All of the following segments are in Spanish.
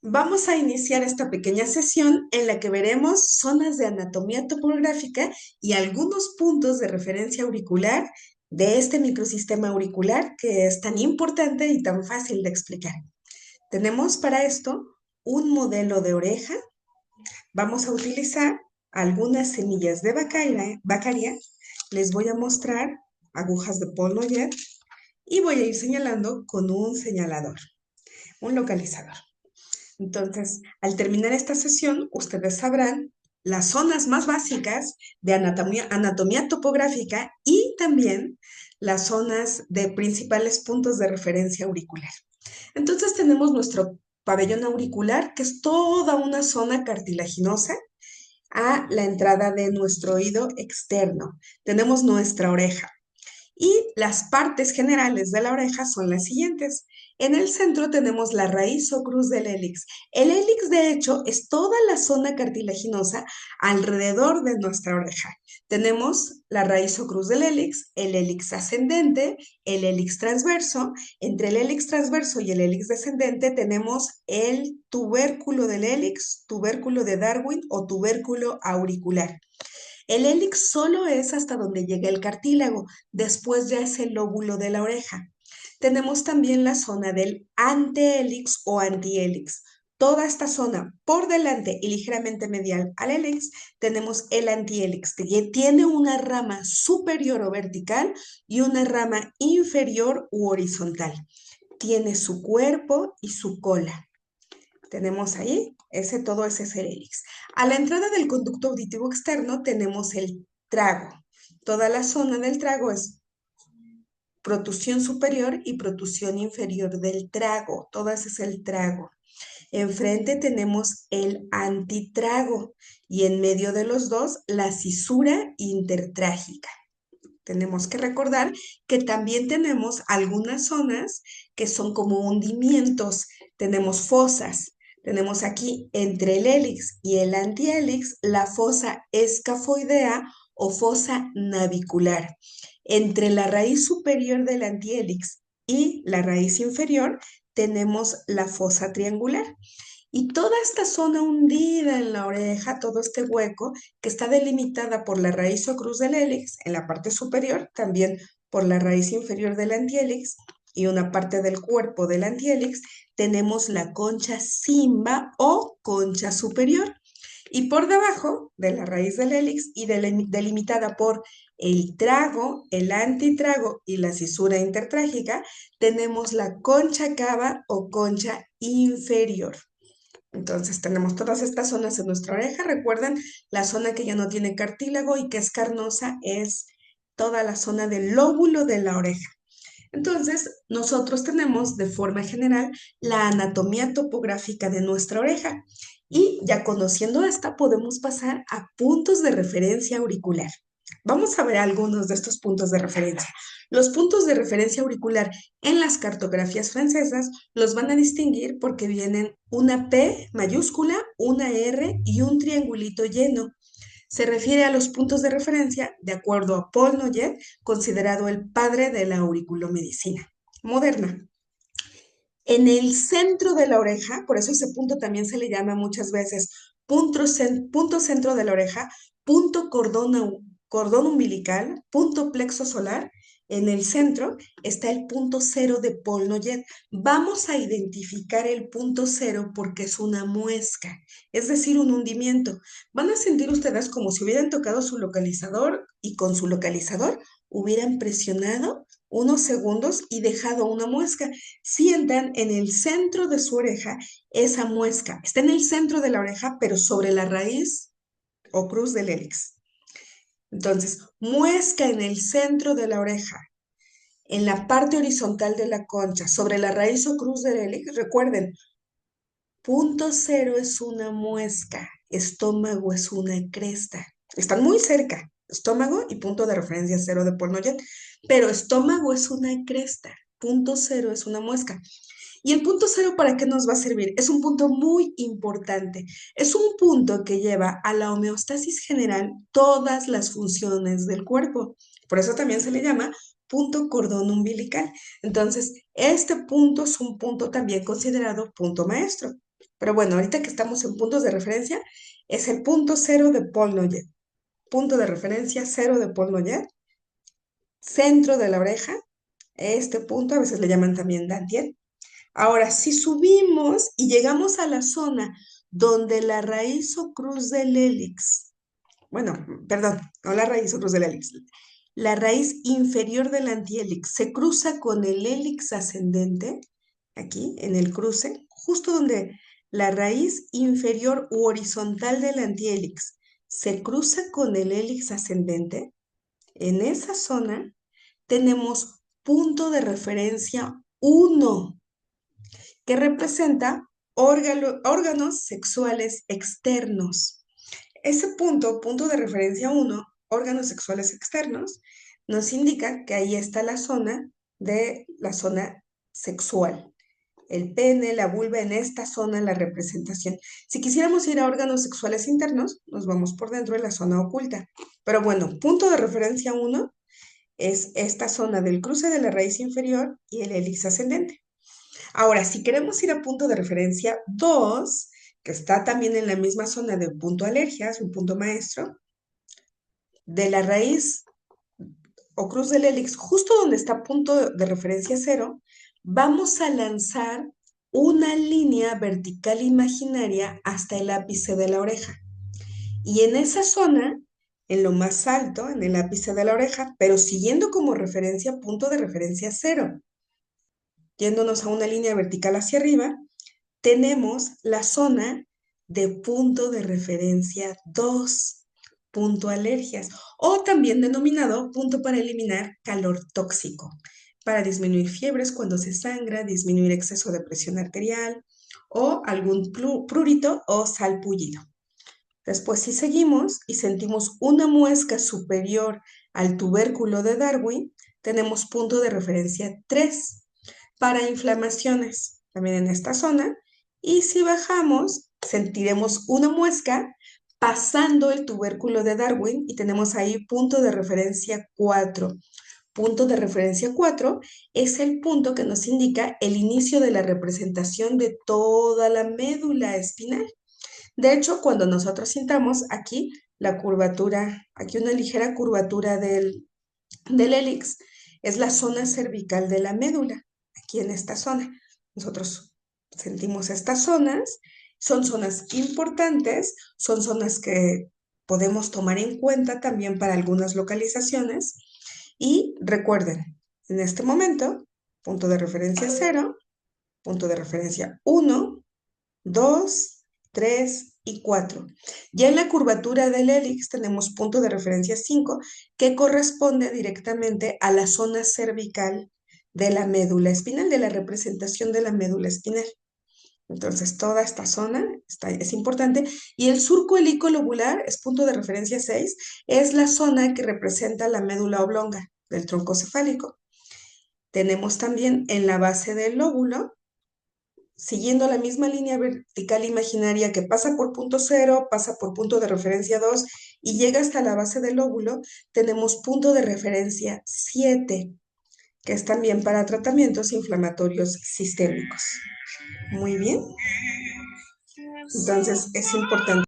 Vamos a iniciar esta pequeña sesión en la que veremos zonas de anatomía topográfica y algunos puntos de referencia auricular de este microsistema auricular que es tan importante y tan fácil de explicar. Tenemos para esto un modelo de oreja. Vamos a utilizar algunas semillas de Bacaria. Les voy a mostrar agujas de Paul Noyer y voy a ir señalando con un señalador, un localizador. Entonces, al terminar esta sesión, ustedes sabrán las zonas más básicas de anatomía topográfica y también las zonas de principales puntos de referencia auricular. Entonces tenemos nuestro pabellón auricular, que es toda una zona cartilaginosa a la entrada de nuestro oído externo. Tenemos nuestra oreja. Y las partes generales de la oreja son las siguientes. En el centro tenemos la raíz o cruz del hélix. El hélix, de hecho, es toda la zona cartilaginosa alrededor de nuestra oreja. Tenemos la raíz o cruz del hélix, el hélix ascendente, el hélix transverso. Entre el hélix transverso y el hélix descendente tenemos el tubérculo del hélix, tubérculo de Darwin o tubérculo auricular. El hélix solo es hasta donde llega el cartílago, después ya es el lóbulo de la oreja. Tenemos también la zona del antehélix o antihélix. Toda esta zona por delante y ligeramente medial al hélix, tenemos el antihélix, que tiene una rama superior o vertical y una rama inferior u horizontal. Tiene su cuerpo y su cola. Tenemos ahí, todo ese es el hélix. A la entrada del conducto auditivo externo tenemos el trago. Toda la zona del trago es protusión superior y protusión inferior del trago. Todo ese es el trago. Enfrente tenemos el antitrago y en medio de los dos la cisura intertrágica. Tenemos que recordar que también tenemos algunas zonas que son como hundimientos. Tenemos fosas. Tenemos aquí entre el hélix y el antihélix la fosa escafoidea o fosa navicular. Entre la raíz superior del antihélix y la raíz inferior tenemos la fosa triangular. Y toda esta zona hundida en la oreja, todo este hueco que está delimitada por la raíz o cruz del hélix en la parte superior, también por la raíz inferior del antihélix y una parte del cuerpo del antihélix, tenemos la concha simba o concha superior. Y por debajo de la raíz del hélix y delimitada por el trago, el antitrago y la cisura intertrágica, tenemos la concha cava o concha inferior. Entonces tenemos todas estas zonas en nuestra oreja. Recuerden, la zona que ya no tiene cartílago y que es carnosa es toda la zona del lóbulo de la oreja. Entonces, nosotros tenemos de forma general la anatomía topográfica de nuestra oreja y ya conociendo esta podemos pasar a puntos de referencia auricular. Vamos a ver algunos de estos puntos de referencia. Los puntos de referencia auricular en las cartografías francesas los van a distinguir porque vienen una P mayúscula, una R y un triangulito lleno. Se refiere a los puntos de referencia de acuerdo a Paul Noyer, considerado el padre de la auriculomedicina moderna. En el centro de la oreja, por eso ese punto también se le llama muchas veces punto centro de la oreja, punto cordón umbilical, punto plexo solar. En el centro está el punto cero de Paul Noyer. Vamos a identificar el punto cero porque es una muesca, es decir, un hundimiento. Van a sentir ustedes como si hubieran tocado su localizador y con su localizador hubieran presionado unos segundos y dejado una muesca. Sientan en el centro de su oreja esa muesca. Está en el centro de la oreja, pero sobre la raíz o cruz del hélix. Entonces, muesca en el centro de la oreja, en la parte horizontal de la concha, sobre la raíz o cruz del hélix. Recuerden, punto cero es una muesca, estómago es una cresta. Están muy cerca, estómago y punto de referencia cero de Paul-Noyer, pero estómago es una cresta, punto cero es una muesca. ¿Y el punto cero para qué nos va a servir? Es un punto muy importante. Es un punto que lleva a la homeostasis general todas las funciones del cuerpo. Por eso también se le llama punto cordón umbilical. Entonces, este punto es un punto también considerado punto maestro. Pero bueno, ahorita que estamos en puntos de referencia, es el punto cero de Paul Noyet. Punto de referencia cero de Paul Noyet, centro de la oreja. Este punto a veces le llaman también dantiel. Ahora, si subimos y llegamos a la zona donde la raíz o cruz del hélix, bueno, perdón, no la raíz o cruz del hélix, la raíz inferior del antihélix se cruza con el hélix ascendente, aquí en el cruce, justo donde la raíz inferior u horizontal del antihélix se cruza con el hélix ascendente, en esa zona tenemos punto de referencia 1, que representa órganos sexuales externos. Ese punto, punto de referencia 1, órganos sexuales externos, nos indica que ahí está la zona de la zona sexual. El pene, la vulva, en esta zona, la representación. Si quisiéramos ir a órganos sexuales internos, nos vamos por dentro de la zona oculta. Pero bueno, punto de referencia 1 es esta zona del cruce de la raíz inferior y el hélix ascendente. Ahora, si queremos ir a punto de referencia 2, que está también en la misma zona de punto alergias, un punto maestro, de la raíz o cruz del hélix, justo donde está punto de referencia 0, vamos a lanzar una línea vertical imaginaria hasta el ápice de la oreja. Y en esa zona, en lo más alto, en el ápice de la oreja, pero siguiendo como referencia punto de referencia 0, yéndonos a una línea vertical hacia arriba, tenemos la zona de punto de referencia 2, punto alergias, o también denominado punto para eliminar calor tóxico, para disminuir fiebres cuando se sangra, disminuir exceso de presión arterial o algún prurito o salpullido. Después, si seguimos y sentimos una muesca superior al tubérculo de Darwin, tenemos punto de referencia 3 para inflamaciones, también en esta zona. Y si bajamos, sentiremos una muesca pasando el tubérculo de Darwin y tenemos ahí punto de referencia 4. Punto de referencia 4 es el punto que nos indica el inicio de la representación de toda la médula espinal. De hecho, cuando nosotros sintamos aquí la curvatura, aquí una ligera curvatura del hélix, es la zona cervical de la médula, aquí en esta zona. Nosotros sentimos estas zonas, son zonas importantes, son zonas que podemos tomar en cuenta también para algunas localizaciones. Y recuerden, en este momento, punto de referencia 0, punto de referencia 1, 2, 3 y 4. Ya en la curvatura del hélix tenemos punto de referencia 5, que corresponde directamente a la zona cervical de la médula espinal, de la representación de la médula espinal. Entonces, toda esta zona es importante. Y el surco helico-lobular es punto de referencia 6, es la zona que representa la médula oblonga del tronco cefálico. Tenemos también en la base del lóbulo, siguiendo la misma línea vertical imaginaria que pasa por punto 0, pasa por punto de referencia 2 y llega hasta la base del lóbulo, tenemos punto de referencia 7, que es también para tratamientos inflamatorios sistémicos. Muy bien. Entonces, es importante.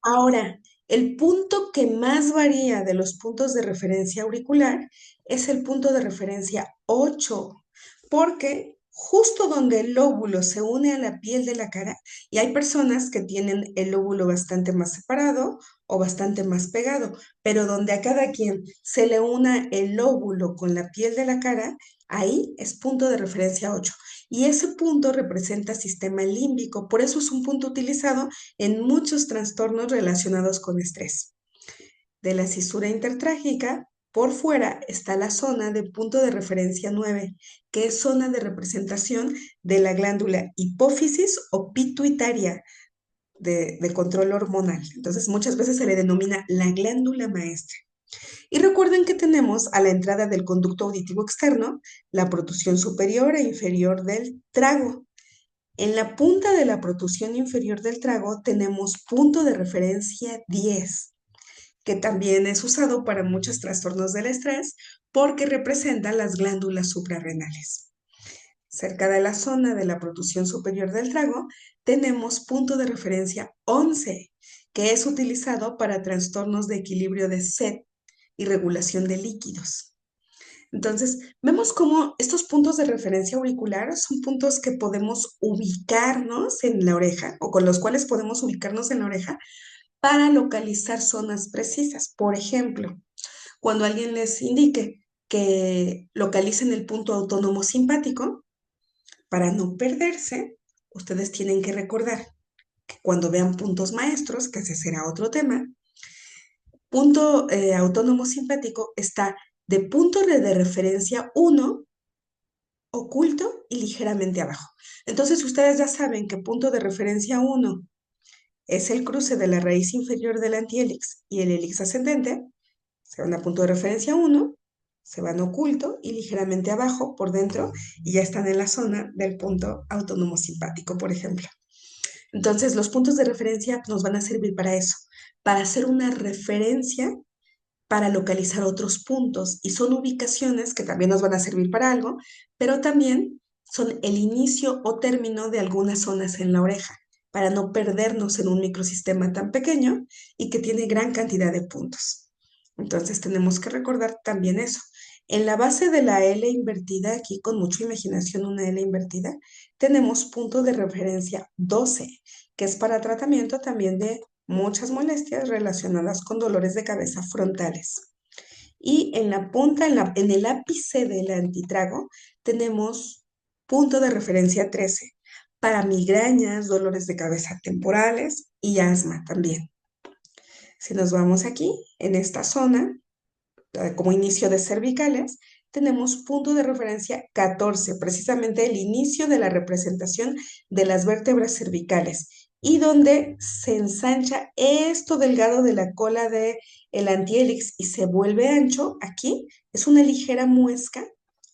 Ahora, el punto que más varía de los puntos de referencia auricular es el punto de referencia 8, porque justo donde el lóbulo se une a la piel de la cara, y hay personas que tienen el lóbulo bastante más separado o bastante más pegado, pero donde a cada quien se le una el lóbulo con la piel de la cara, ahí es punto de referencia 8. Y ese punto representa sistema límbico, por eso es un punto utilizado en muchos trastornos relacionados con estrés. De la cisura intertrágica, por fuera está la zona de punto de referencia 9, que es zona de representación de la glándula hipófisis o pituitaria de control hormonal. Entonces, muchas veces se le denomina la glándula maestra. Y recuerden que tenemos a la entrada del conducto auditivo externo la protrusión superior e inferior del trago. En la punta de la protrusión inferior del trago tenemos punto de referencia 10, que también es usado para muchos trastornos del estrés porque representa las glándulas suprarrenales. cerca de la zona de la protrusión superior del trago, tenemos punto de referencia 11, que es utilizado para trastornos de equilibrio de sed y regulación de líquidos. Entonces, vemos cómo estos puntos de referencia auricular son puntos que podemos ubicarnos en la oreja o con los cuales podemos ubicarnos en la oreja para localizar zonas precisas. Por ejemplo, cuando alguien les indique que localicen el punto autónomo simpático, para no perderse, ustedes tienen que recordar que cuando vean puntos maestros, que ese será otro tema, punto autónomo simpático está de punto de referencia 1 oculto y ligeramente abajo. Entonces ustedes ya saben que punto de referencia 1 es el cruce de la raíz inferior del antihélix y el hélix ascendente. Se van a punto de referencia 1, se van oculto y ligeramente abajo por dentro y ya están en la zona del punto autónomo simpático, por ejemplo. Entonces, los puntos de referencia nos van a servir para eso, para hacer una referencia para localizar otros puntos y son ubicaciones que también nos van a servir para algo, pero también son el inicio o término de algunas zonas en la oreja, para no perdernos en un microsistema tan pequeño y que tiene gran cantidad de puntos. Entonces tenemos que recordar también eso. En la base de la L invertida, aquí con mucha imaginación una L invertida, tenemos punto de referencia 12, que es para tratamiento también de muchas molestias relacionadas con dolores de cabeza frontales. Y en la punta, en el ápice del antitrago, tenemos punto de referencia 13 para migrañas, dolores de cabeza temporales y asma también. Si nos vamos aquí, en esta zona, como inicio de cervicales, tenemos punto de referencia 14, precisamente el inicio de la representación de las vértebras cervicales y donde se ensancha esto delgado de la cola del antihélix y se vuelve ancho, aquí es una ligera muesca,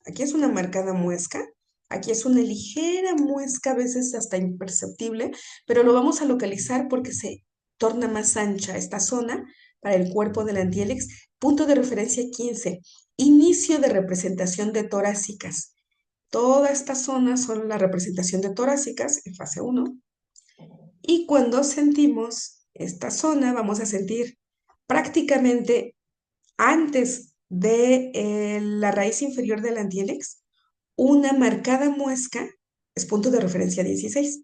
aquí es una marcada muesca, aquí es una ligera muesca, a veces hasta imperceptible, pero lo vamos a localizar porque se torna más ancha esta zona para el cuerpo del antihélix. Punto de referencia 15, inicio de representación de torácicas. Toda esta zona son la representación de torácicas en fase 1. Y cuando sentimos esta zona, vamos a sentir prácticamente antes de la raíz inferior del antihélix, una marcada muesca, es punto de referencia 16,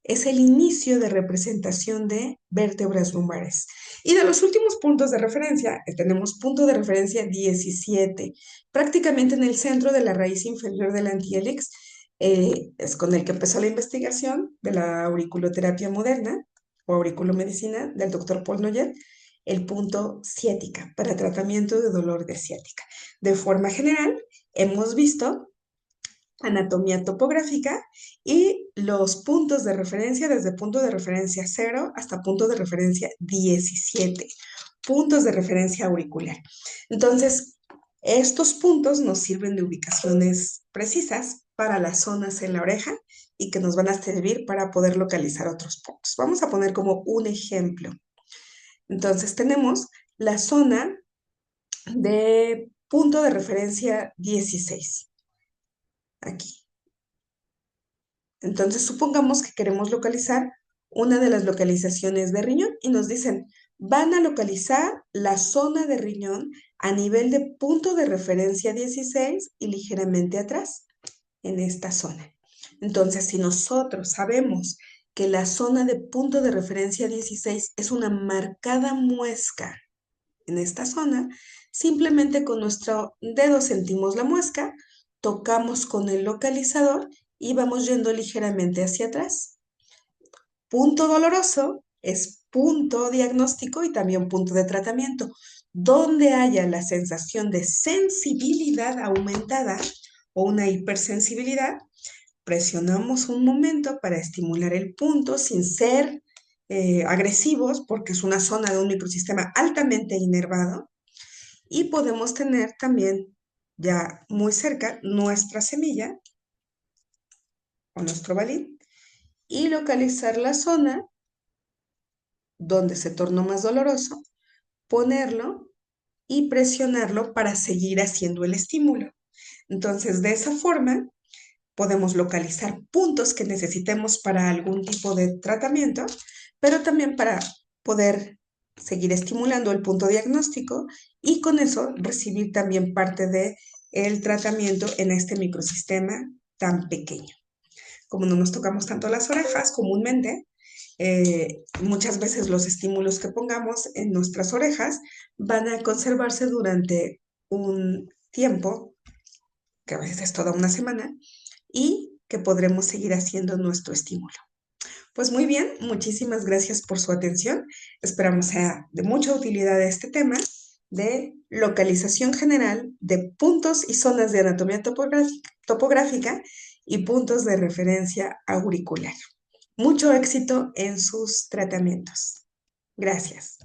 es el inicio de representación de vértebras lumbares. Y de los últimos puntos de referencia, tenemos punto de referencia 17, prácticamente en el centro de la raíz inferior del antihélix, es con el que empezó la investigación de la auriculoterapia moderna o auriculomedicina del doctor Paul Noyet, el punto ciática para tratamiento de dolor de ciática. De forma general, hemos visto anatomía topográfica y los puntos de referencia desde punto de referencia 0 hasta punto de referencia 17, puntos de referencia auricular. Entonces, estos puntos nos sirven de ubicaciones precisas para las zonas en la oreja y que nos van a servir para poder localizar otros puntos. Vamos a poner como un ejemplo. Entonces, tenemos la zona de punto de referencia 16, aquí. Entonces, supongamos que queremos localizar una de las localizaciones de riñón y nos dicen, van a localizar la zona de riñón a nivel de punto de referencia 16 y ligeramente atrás, en esta zona. Entonces, si nosotros sabemos que la zona de punto de referencia 16 es una marcada muesca en esta zona, simplemente con nuestro dedo sentimos la muesca, tocamos con el localizador y vamos yendo ligeramente hacia atrás. Punto doloroso es punto diagnóstico y también punto de tratamiento. Donde haya la sensación de sensibilidad aumentada o una hipersensibilidad, presionamos un momento para estimular el punto sin ser agresivos, porque es una zona de un microsistema altamente inervado, y podemos tener también ya muy cerca nuestra semilla o nuestro balín y localizar la zona donde se tornó más doloroso, ponerlo y presionarlo para seguir haciendo el estímulo. Entonces, de esa forma, podemos localizar puntos que necesitemos para algún tipo de tratamiento, pero también para poder seguir estimulando el punto diagnóstico y con eso recibir también parte de el tratamiento en este microsistema tan pequeño. Como no nos tocamos tanto las orejas comúnmente, muchas veces los estímulos que pongamos en nuestras orejas van a conservarse durante un tiempo, que a veces es toda una semana, y que podremos seguir haciendo nuestro estímulo. Pues muy bien, muchísimas gracias por su atención. Esperamos sea de mucha utilidad este tema de localización general de puntos y zonas de anatomía topográfica y puntos de referencia auricular. Mucho éxito en sus tratamientos. Gracias.